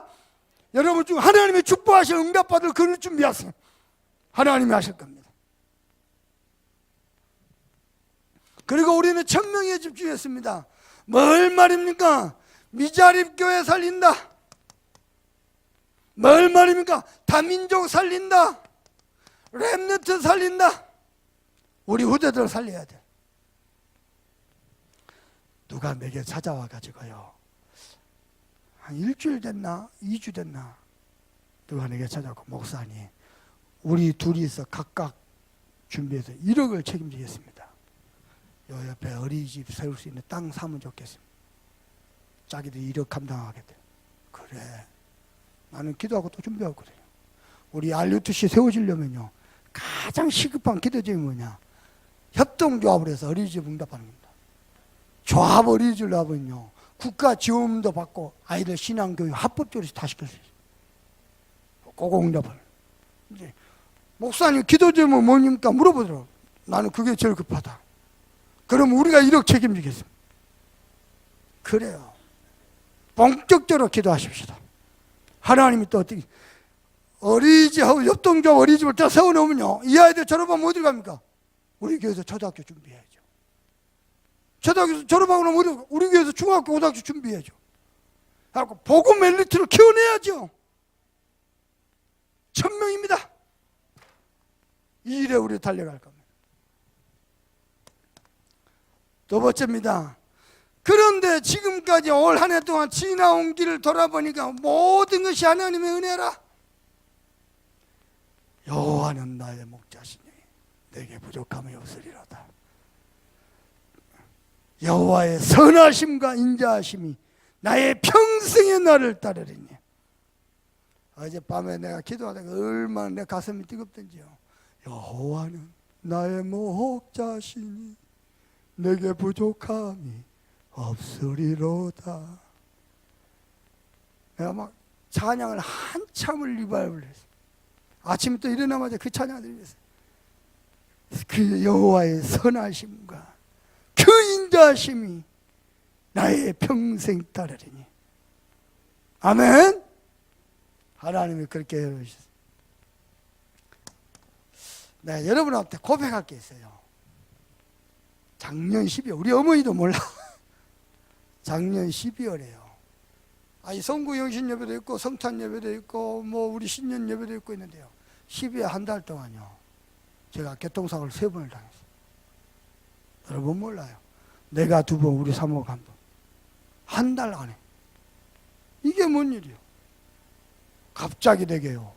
여러분 중 하나님이 축복하시는 응답받을 그를 준비하세요. 하나님이 하실 겁니다. 그리고 우리는 천명에 집중했습니다. 뭘 말입니까? 미자립 교회 살린다. 뭘 말입니까? 다민족 살린다. 렘넌트 살린다. 우리 후대들 살려야 돼. 누가 내게 찾아와 가지고요, 한 일주일 됐나 2주 됐나 누가 내게 찾아오고, 목사님 우리 둘이서 각각 준비해서 1억을 책임지겠습니다. 요 옆에 어린이집 세울 수 있는 땅 사면 좋겠습니다. 자기들 1억 감당하겠대. 그래, 나는 기도하고 또 준비하거든요. 우리 RUTC 세워지려면요 가장 시급한 기도점이 뭐냐? 협동조합을 해서 어린이집 응답하는 겁니다. 조합 어린이집을 하면요 국가 지원도 받고 아이들 신앙교육 합법적으로 다 시킬 수 있어요. 그거 응답을. 이제 목사님 기도점은 뭡니까? 물어보더라고. 나는 그게 제일 급하다. 그럼 우리가 1억 책임지겠습니다. 그래요. 본격적으로 기도하십시다. 하나님이 또 어떻게 어린이집하고 협동조합 어린이집을 다 세워놓으면요 이 아이들 졸업하면 어디 갑니까? 우리 교회에서 초등학교 준비해야죠. 초등학교 졸업하고 나면 우리 교회에서 중학교 고등학교 준비해야죠. 그래서 복음 엘리트를 키워내야죠. 1000명입니다. 이 일에 우리 달려갈 겁니다. 두 번째입니다. 그런데 지금까지 올 한 해 동안 지나온 길을 돌아보니까 모든 것이 하나님의 은혜라. 여호와는 나의 목자시니 내게 부족함이 없으리로다. 여호와의 선하심과 인자하심이 나의 평생의 나를 따르리니. 어젯밤에 내가 기도하다가 얼마나 내 가슴이 뜨겁던지요. 여호와는 나의 목자시니 내게 부족함이 없으리로다. 내가 막 찬양을 한참을 리바이벌 했어요. 아침부터 일어나마자 그 찬양을 드리면서 그 여호와의 선하심과 그 인자하심이 나의 평생 따르리니. 아멘. 하나님이 그렇게 해주셨어요. 네, 여러분한테 고백할 게 있어요. 작년 12월, 우리 어머니도 몰라. 작년 12월에요. 아니, 성구 영신 예배도 있고 성탄 예배도 있고 뭐 우리 신년 예배도 있고 있는데요. 12월 한 달 동안요, 제가 교통사고를 3번을 당했어요. 여러분 몰라요. 내가 2번, 우리 사모가 1번. 한 달 안에. 이게 뭔 일이요? 갑자기 되게요.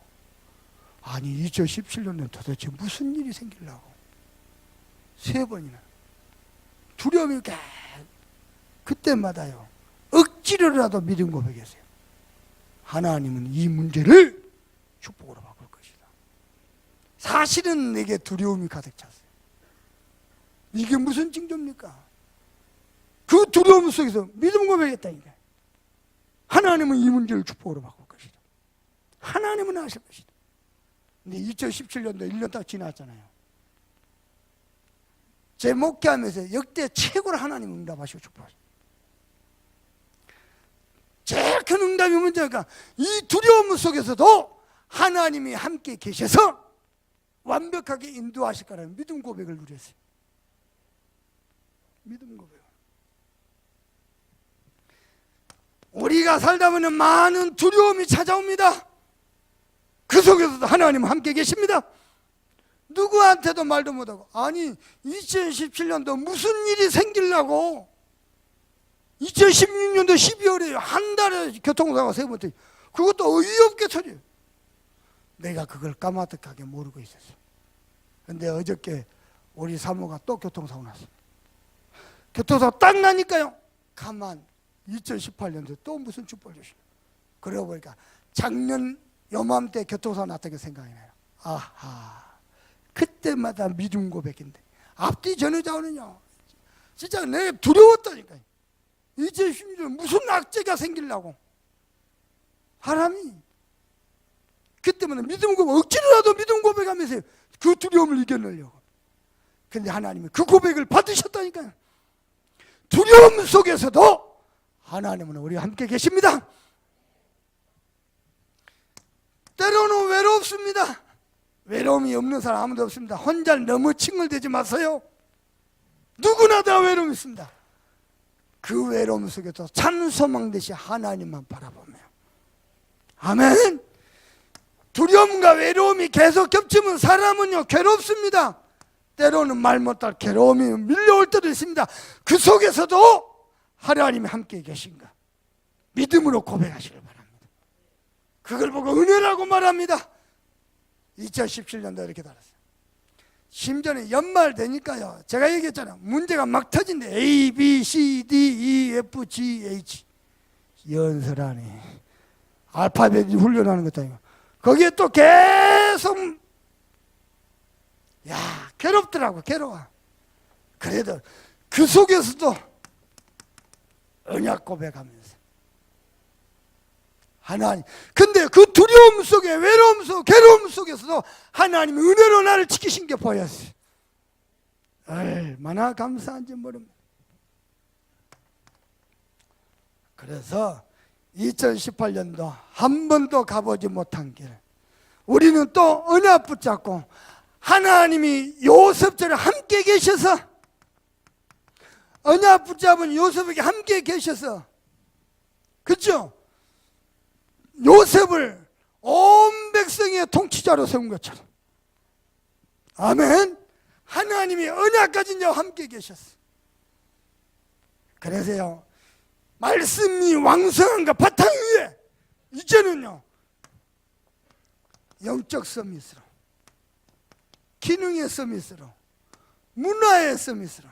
아니 2017년에 도대체 무슨 일이 생기려고 3번이나 두려움이 그때마다요 억지로라도 믿음 고백했어요. 하나님은 이 문제를 축복으로 바꿀 것이다. 사실은 내게 두려움이 가득 찼어요. 이게 무슨 징조입니까? 그 두려움 속에서 믿음 고백했다니까. 하나님은 이 문제를 축복으로 바꿀 것이다. 하나님은 하실 것이다. 근데 2017년도 1년 딱 지났잖아요. 제 목회하면서 역대 최고로 하나님 응답하시고 축복하시고, 제일 큰 응답이 문제니까 이 두려움 속에서도 하나님이 함께 계셔서 완벽하게 인도하실 거라는 믿음 고백을 누렸어요. 믿음 고백. 우리가 살다 보면 많은 두려움이 찾아옵니다. 그 속에서도 하나님은 함께 계십니다. 누구한테도 말도 못하고, 아니 2017년도 무슨 일이 생기려고 2016년도 12월에 한 달에 교통사고가 3번, 그것도 어이없게 터져요. 내가 그걸 까마득하게 모르고 있었어요. 근데 어저께 우리 사모가 또 교통사고 났어요. 교통사고 딱 나니까요, 가만 2018년도에 또 무슨 축복을 주시고, 그러고 보니까 작년 요맘때 교통사고 났다는 게 생각이 나요. 아하, 그때마다 믿음 고백인데 앞뒤 전후좌우는요 진짜 내가 두려웠다니까요. 2016년 무슨 악재가 생기려고 사람이 그때마다 믿음 고백, 억지로라도 믿음 고백하면서 그 두려움을 이겨내려고. 근데 하나님이 그 고백을 받으셨다니까요. 두려움 속에서도 하나님은 우리와 함께 계십니다. 때로는 외롭습니다. 외로움이 없는 사람 아무도 없습니다. 혼자 너무 칭얼대지 마세요. 누구나 다 외로움이 있습니다. 그 외로움 속에서 찬소망 대시 하나님만 바라보며, 아멘. 두려움과 외로움이 계속 겹치면 사람은요 괴롭습니다. 때로는 말 못할 괴로움이 밀려올 때도 있습니다. 그 속에서도 하나님이 함께 계신가 믿음으로 고백하시길 바랍니다. 그걸 보고 은혜라고 말합니다. 2017년도 이렇게 달았어요. 심지어는 연말 되니까요, 제가 얘기했잖아요. 문제가 막 터진대. A, B, C, D, E, F, G, H. 연설하네. 알파벳이 훈련하는 것도 아니고. 거기에 또 계속, 야, 괴롭더라고, 괴로워. 그래도 그 속에서도 언약 고백하면서. 하나님, 근데 그 두려움 속에, 외로움 속, 괴로움 속에서도 하나님이 은혜로 나를 지키신 게 보였어요. 얼마나 감사한지 모릅니다. 그래서 2018년도 한 번도 가보지 못한 길, 우리는 또 언약 붙잡고 하나님이 요셉처럼 함께 계셔서, 언약 붙잡은 요셉에게 함께 계셔서, 그렇죠? 요셉을 온 백성의 통치자로 세운 것처럼, 아멘. 하나님이 언약까지 이제 함께 계셨어. 그래서요, 말씀이 왕성한가 바탕 위에 이제는요 영적 서밋으로, 기능의 서밋으로, 문화의 서밋으로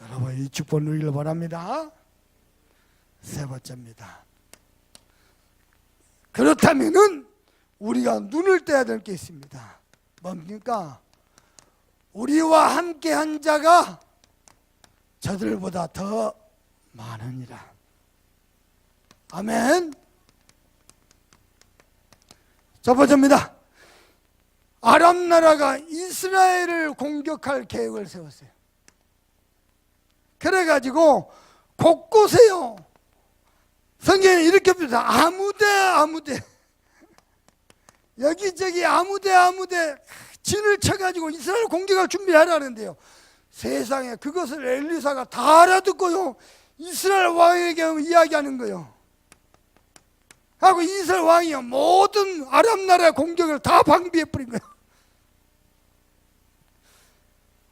여러분 이 축복 누리길 바랍니다. 세 번째입니다. 그렇다면은 우리가 눈을 떼야 될 게 있습니다. 뭡니까? 우리와 함께한 자가 저들보다 더 많으니라. 아멘. 첫 번째입니다. 아람 나라가 이스라엘을 공격할 계획을 세웠어요. 그래가지고 곳곳에요, 성경에 이렇게 봅니다. 아무데 여기저기 아무데 진을 쳐가지고 이스라엘 공격할 준비를 하라는데요. 세상에 그것을 엘리사가 다 알아듣고요, 이스라엘 왕에게 이야기하는 거예요. 하고 이스라엘 왕이요, 모든 아람 나라의 공격을 다 방비해버린 거예요.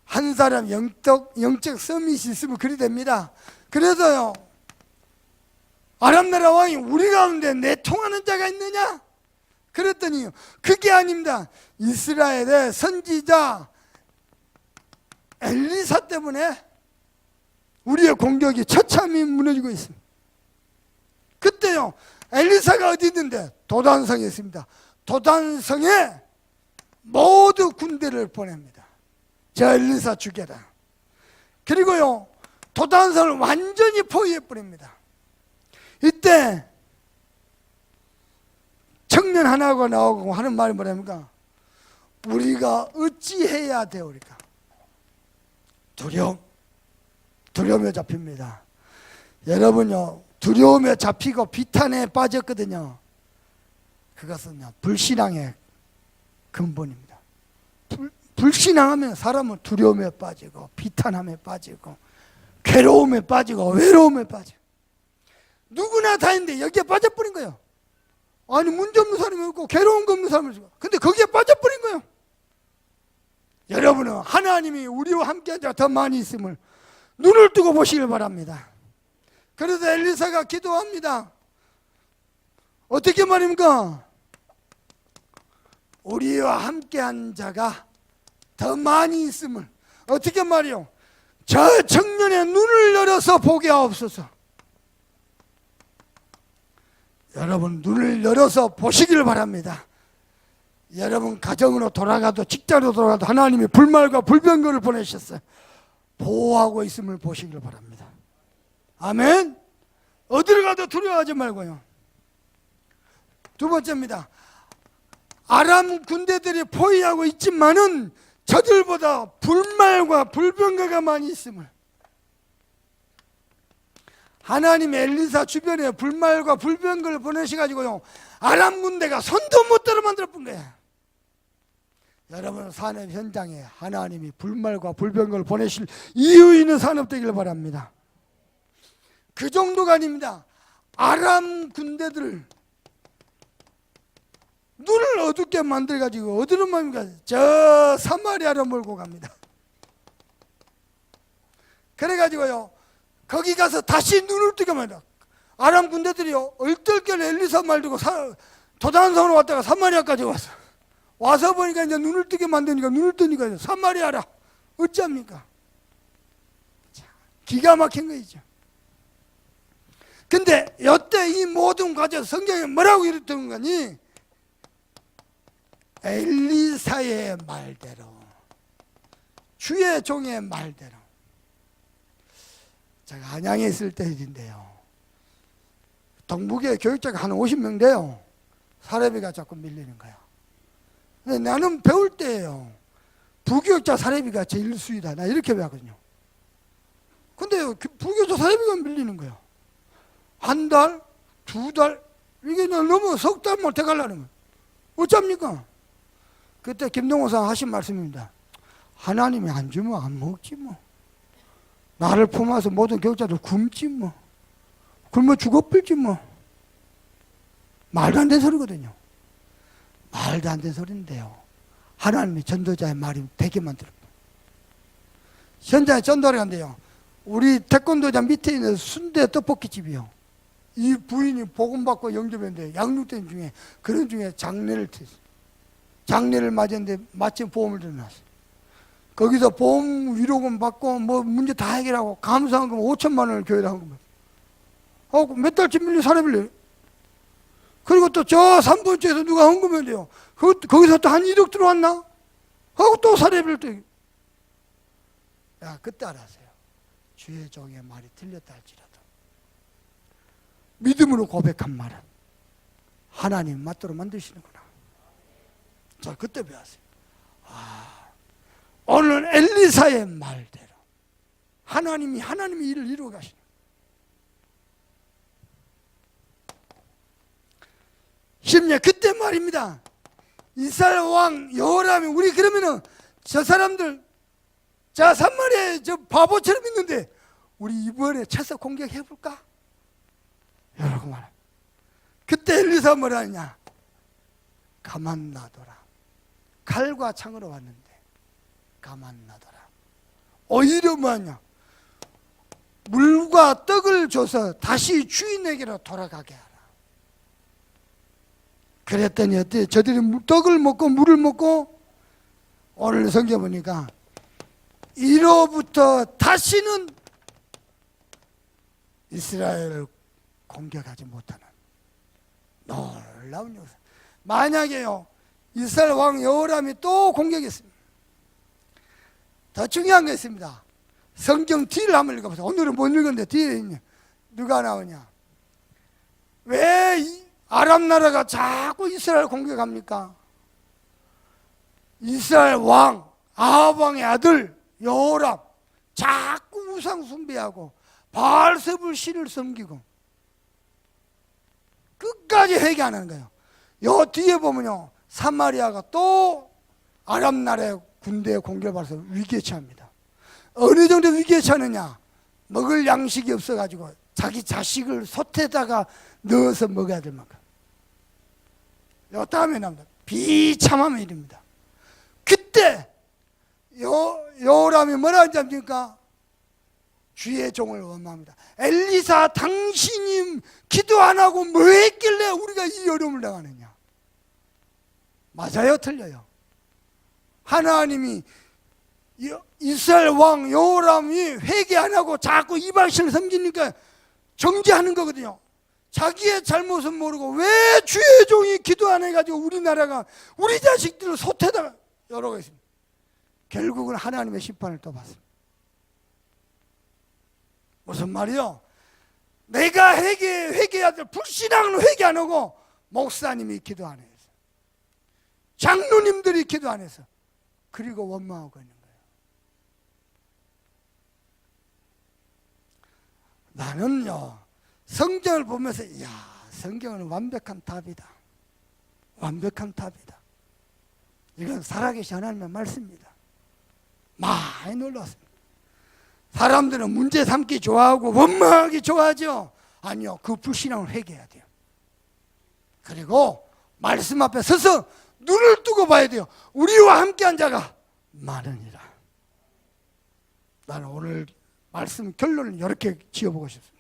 한 사람 영적 서밋이 있으면 그리 됩니다. 그래서요, 아람 나라 왕이 우리 가운데 내통하는 자가 있느냐? 그랬더니 그게 아닙니다. 이스라엘의 선지자 엘리사 때문에 우리의 공격이 처참히 무너지고 있습니다. 그때요, 엘리사가 어디 있는데? 도단성에 있습니다. 도단성에 모두 군대를 보냅니다. 저 엘리사 죽여라. 그리고요, 도단성을 완전히 포위해버립니다. 이때 청년 하나가 나오고 하는 말이 뭐랍니까? 우리가 어찌해야 되오리까? 두려움에 잡힙니다. 여러분요, 두려움에 잡히고 비탄에 빠졌거든요. 그것은요, 불신앙의 근본입니다. 불신앙하면 사람은 두려움에 빠지고 비탄함에 빠지고 괴로움에 빠지고 외로움에 빠지고, 누구나 다 있는데 여기에 빠져버린 거예요. 아니, 문제 없는 사람이 있고 괴로운 거 없는 사람이 있고, 근데 거기에 빠져버린 거예요. 여러분은 하나님이 우리와 함께한 자가 더 많이 있음을 눈을 뜨고 보시길 바랍니다. 그래서 엘리사가 기도합니다. 어떻게 말입니까? 우리와 함께한 자가 더 많이 있음을. 어떻게 말이요? 저 청년의 눈을 열어서 보게 하옵소서. 여러분, 눈을 열어서 보시길 바랍니다. 여러분 가정으로 돌아가도 직장으로 돌아가도 하나님이 불말과 불병거를 보내셨어요. 보호하고 있음을 보시길 바랍니다. 아멘. 어디를 가도 두려워하지 말고요. 두 번째입니다. 아람 군대들이 포위하고 있지만은 저들보다 불말과 불병거가 많이 있음을. 하나님 엘리사 주변에 불말과 불병거를 보내셔가지고요, 아람 군대가 손도 못 들어 만들어 본 거예요. 여러분 산업 현장에 하나님이 불말과 불병거를 보내실 이유 있는 산업 되기를 바랍니다. 그 정도가 아닙니다. 아람 군대들을 눈을 어둡게 만들어가지고 어디로 뭡니까? 저 사마리아로 몰고 갑니다. 그래가지고요, 거기 가서 다시 눈을 뜨게 만들어. 아람 군대들이요, 얼떨결에 엘리사 말 듣고 도단성으로 왔다가 사마리아까지 왔어. 와서 보니까 이제 눈을 뜨게 만드니까, 눈을 뜨니까 사마리아라. 어찌합니까? 기가 막힌 거이죠. 근데 여태 이 모든 과정 성경에 뭐라고 이랬던 거니? 엘리사의 말대로, 주의 종의 말대로. 제가 안양에 있을 때 일인데요, 동북에 교육자가 한 50명 돼요. 사례비가 자꾸 밀리는 거야. 근데 나는 배울 때예요, 부교육자 사례비가 제일 수위다, 나 이렇게 배웠거든요. 근데 부교육자 사례비가 밀리는 거예요. 한 달, 두 달, 이게 너무 석 달만 더 가려는 거예요. 어쩝니까? 그때 김동호사 하신 말씀입니다. 하나님이 안 주면 안 먹지 뭐. 나를 품어서 모든 교육자들 굶지 뭐. 굶어 죽어버리지 뭐. 말도 안 되는 소리거든요. 말도 안 되는 소리인데요, 하나님이 전도자의 말이 되게 만들었다. 현장에 전도를 간대요. 우리 태권도장 밑에 있는 순대 떡볶이집이요, 이 부인이 복음받고 영접했는데 양육된 중에 그런 중에 장례를 했어요. 장례를 맞았는데 마침 보험을 들어놨어요. 거기서 보험 위로금 받고 뭐 문제 다 해결하고 감사한금 5천만 원을 교회에 한 겁니다. 하고 몇 달쯤 밀려 사례 빌려요. 그리고 또 저 3번째에서 누가 헌금해요. 거기서 또 한 1억 들어왔나? 하고 또 사례비를 또. 야, 그때 알았어요. 주의 종의 말이 틀렸다 할지라도 믿음으로 고백한 말은 하나님 맞도록 만드시는구나. 자, 그때 배웠어요. 오늘 엘리사의 말대로 하나님이 일을 이루어 가시는. 심지어 그때 말입니다. 이스라엘 왕 여호람이 우리 그러면은 저 사람들 자 산마리아에 저 바보처럼 있는데 우리 이번에 쳐서 공격해 볼까? 이러고 말해. 그때 엘리사 뭐라 하냐? 가만 놔둬라. 칼과 창으로 왔는데 가만 놔둬라. 오히려 뭐하냐? 물과 떡을 줘서 다시 주인에게로 돌아가게 하라. 그랬더니 어때요? 저들이 떡을 먹고 물을 먹고 오늘 성경 보니까 이로부터 다시는 이스라엘을 공격하지 못하는 놀라운 역사. 만약에요 이스라엘 왕 여호람이 또 공격했습니다. 더 중요한 게 있습니다. 성경 뒤를 한번 읽어보세요. 오늘은 못 읽었는데 뒤에 있냐? 누가 나오냐? 왜 아람 나라가 자꾸 이스라엘 공격합니까? 이스라엘 왕 아합 왕의 아들 여호람 자꾸 우상 숭배하고 바알세불 신을 섬기고 끝까지 회개 안 하는 거예요. 요 뒤에 보면요 사마리아가 또 아람 나라의 군대에 공격을 받아서 위기에 처합니다. 어느 정도 위기에 처하느냐? 먹을 양식이 없어가지고 자기 자식을 솥에다가 넣어서 먹어야 될 만큼. 요 다음에 나옵니다. 비참함의 일입니다. 그때 여호람이 뭐라 하는지 압니까? 주의 종을 원망합니다. 엘리사 당신이 기도 안 하고 뭐 했길래 우리가 이 어려움을 당하느냐? 맞아요? 틀려요? 하나님이 이스라엘 왕 여호람이 회개 안 하고 자꾸 이방신을 섬기니까 정죄하는 거거든요. 자기의 잘못은 모르고 왜 주의 종이 기도 안 해가지고 우리나라가 우리 자식들을 솥에다가 여러 가 있습니다. 결국은 하나님의 심판을 또 받습니다. 무슨 말이요? 내가 회개해야 될 불신앙은 회개 안 하고 목사님이 기도 안 해서 장로님들이 기도 안 해서 그리고 원망하고 있는 거예요. 나는요 성경을 보면서 이야 성경은 완벽한 답이다. 완벽한 답이다. 이건 살아계신 하나님의 말씀입니다. 많이 놀랐습니다. 사람들은 문제 삼기 좋아하고 원망하기 좋아하죠. 아니요, 그 불신앙을 회개해야 돼요. 그리고 말씀 앞에 서서 눈을 뜨고 봐야 돼요. 우리와 함께한 자가 많으니라. 나는 오늘 말씀 결론을 이렇게 지어보고 싶습니다.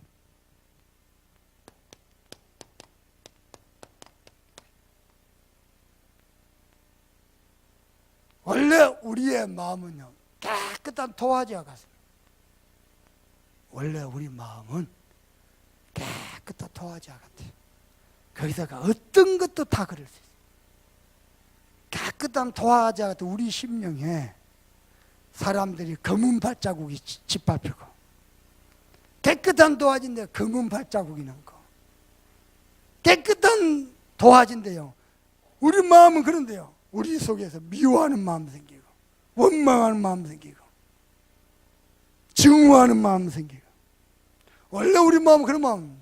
원래 우리의 마음은요 깨끗한 도화지와 같습니다. 원래 우리 마음은 깨끗한 도화지와 같아요. 거기다가 어떤 것도 다 그럴 수 있어요. 깨끗한 도화지와 같은 우리 심령에 사람들이 검은 발자국이 짓밟히고 깨끗한 도화지인데 검은 발자국이 난 거. 깨끗한 도화지인데요 우리 마음은 그런데요 우리 속에서 미워하는 마음 생기고 원망하는 마음 생기고 증오하는 마음 생기고 원래 우리 마음은 그런 마음.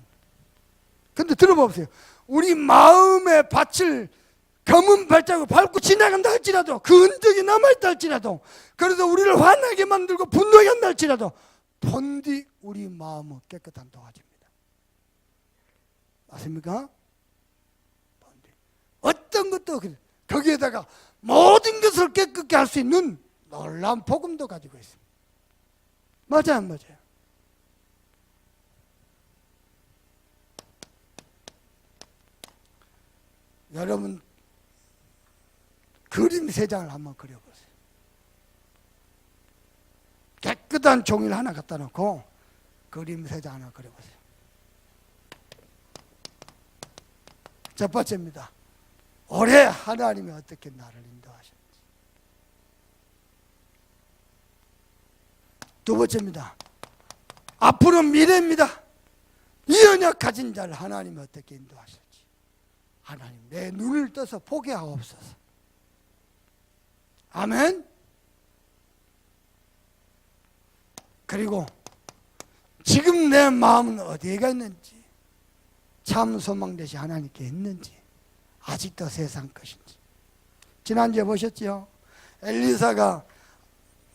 근데 들어보세요. 우리 마음의 밭을 검은 발자국 밟고 지나간다 할지라도 그 흔적이 남아있다 할지라도 그래서 우리를 화나게 만들고 분노하게 한다 할지라도 본디 우리 마음은 깨끗한 도화지입니다. 맞습니까? 본디. 어떤 것도 거기에다가 모든 것을 깨끗게 할 수 있는 놀라운 복음도 가지고 있습니다. 맞아요, 안 맞아요? 여러분 그림 3장을 한번 그려보세요. 깨끗한 종이를 하나 갖다 놓고 그림 3장 하나 그려보세요. 첫 번째입니다. 올해 하나님이 어떻게 나를 인도하셨는지. 두 번째입니다. 앞으로 미래입니다. 이 언약 가진 자를 하나님이 어떻게 인도하실지. 하나님, 내 눈을 떠서 보게 하옵소서. 아멘. 그리고 지금 내 마음은 어디에가 있는지, 참 소망되시 하나님께 있는지, 아직도 세상 것인지. 지난주에 보셨죠? 엘리사가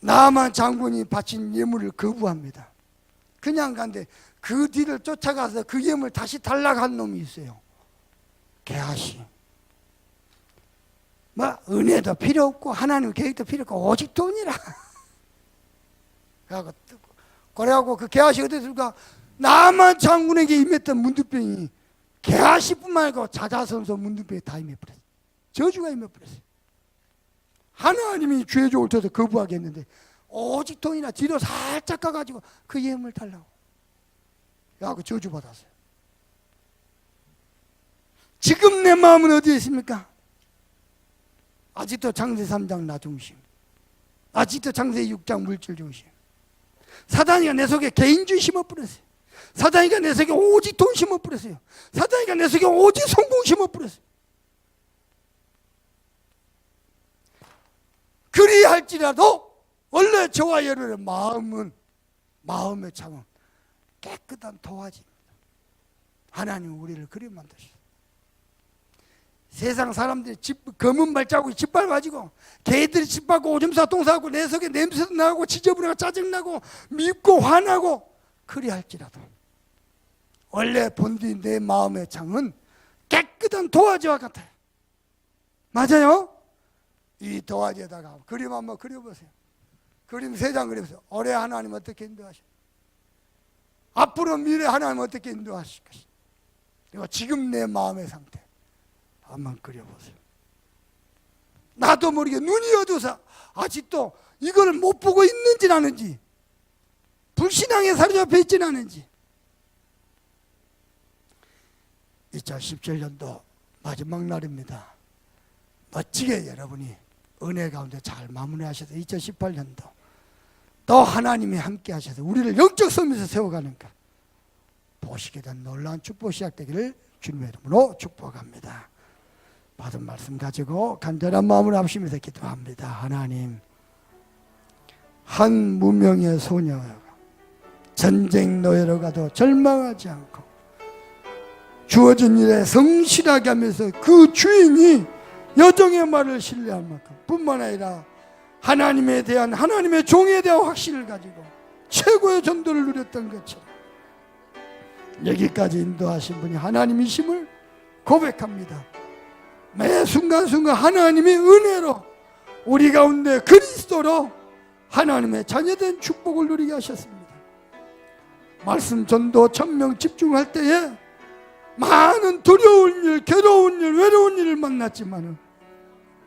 나만 장군이 바친 예물을 거부합니다. 그냥 간데 그 뒤를 쫓아가서 그 예물 다시 달라간 놈이 있어요. 게하시. 뭐 은혜도 필요 없고 하나님 계획도 필요 없고 오직 돈이라. 그래갖고 그 게하시 어디 들까? 나만 장군에게 임했던 문둥병이 게하시뿐만 아니고 자자손손 문둥병에 다 임해버렸어요. 저주가 임해버렸어요. 하나님이 죄 좋을 때도 거부하게 했는데 오직 돈이나 뒤로 살짝 가가지고 그 예물 달라고. 그 저주 받았어요. 지금 내 마음은 어디에 있습니까? 아직도 창세 3장 나 중심, 아직도 창세 6장 물질 중심. 사단이가 내 속에 개인주의 심어버렸어요. 사단이가 내 속에 오직 돈 심어버렸어요. 사단이가 내 속에 오직 성공 심어버렸어요. 그리할지라도 원래 저와 여러분의 마음의 창은 깨끗한 도화지입니다. 하나님 우리를 그리 만드셨어요. 세상 사람들이 검은 발자국이 짓밟아지고 개들이 짓밟고 오줌 싸 똥 싸고 내 속에 냄새도 나고 지저분하고 짜증나고 밉고 화나고 그리할지라도 원래 본디 내 마음의 창은 깨끗한 도화지와 같아요. 맞아요? 이 도화지에다가 그림 한번 그려보세요. 그림 3장 그려보세요. 올해 하나님 어떻게 인도하실, 앞으로 미래 하나님 어떻게 인도하실 것인가. 그리고 지금 내 마음의 상태 한번 그려보세요. 나도 모르게 눈이 어두워서 아직도 이걸 못 보고 있는지 아는지, 불신앙에 사로잡혀 있지는 않은지. 2017년도 마지막 날입니다. 멋지게 여러분이 은혜 가운데 잘 마무리하셔서 2018년도 또 하나님이 함께 하셔서 우리를 영적 섬에서 세워가는 것 보시게 된 놀라운 축복 시작되기를 주님의 이름으로 축복합니다. 받은 말씀 가지고 간절한 마음으로 합심해서 기도합니다. 하나님, 한 무명의 소녀가 전쟁 노예로 가도 절망하지 않고 주어진 일에 성실하게 하면서 그 주인이 여종의 말을 신뢰할 만큼 뿐만 아니라 하나님에 대한, 하나님의 종에 대한 확신을 가지고 최고의 전도를 누렸던 것처럼 여기까지 인도하신 분이 하나님이심을 고백합니다. 매 순간순간 하나님의 은혜로 우리 가운데 그리스도로 하나님의 자녀된 축복을 누리게 하셨습니다. 말씀 전도 1000명 집중할 때에 많은 두려운 일, 괴로운 일, 외로운 일을 만났지만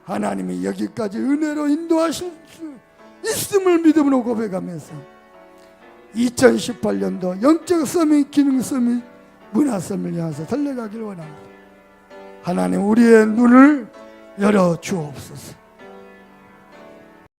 하나님이 여기까지 은혜로 인도하실 수 있음을 믿음으로 고백하면서 2018년도 영적 서밋, 기능 서밋, 문화 서밋을 향해서 달려가기를 원합니다. 하나님, 우리의 눈을 열어 주옵소서.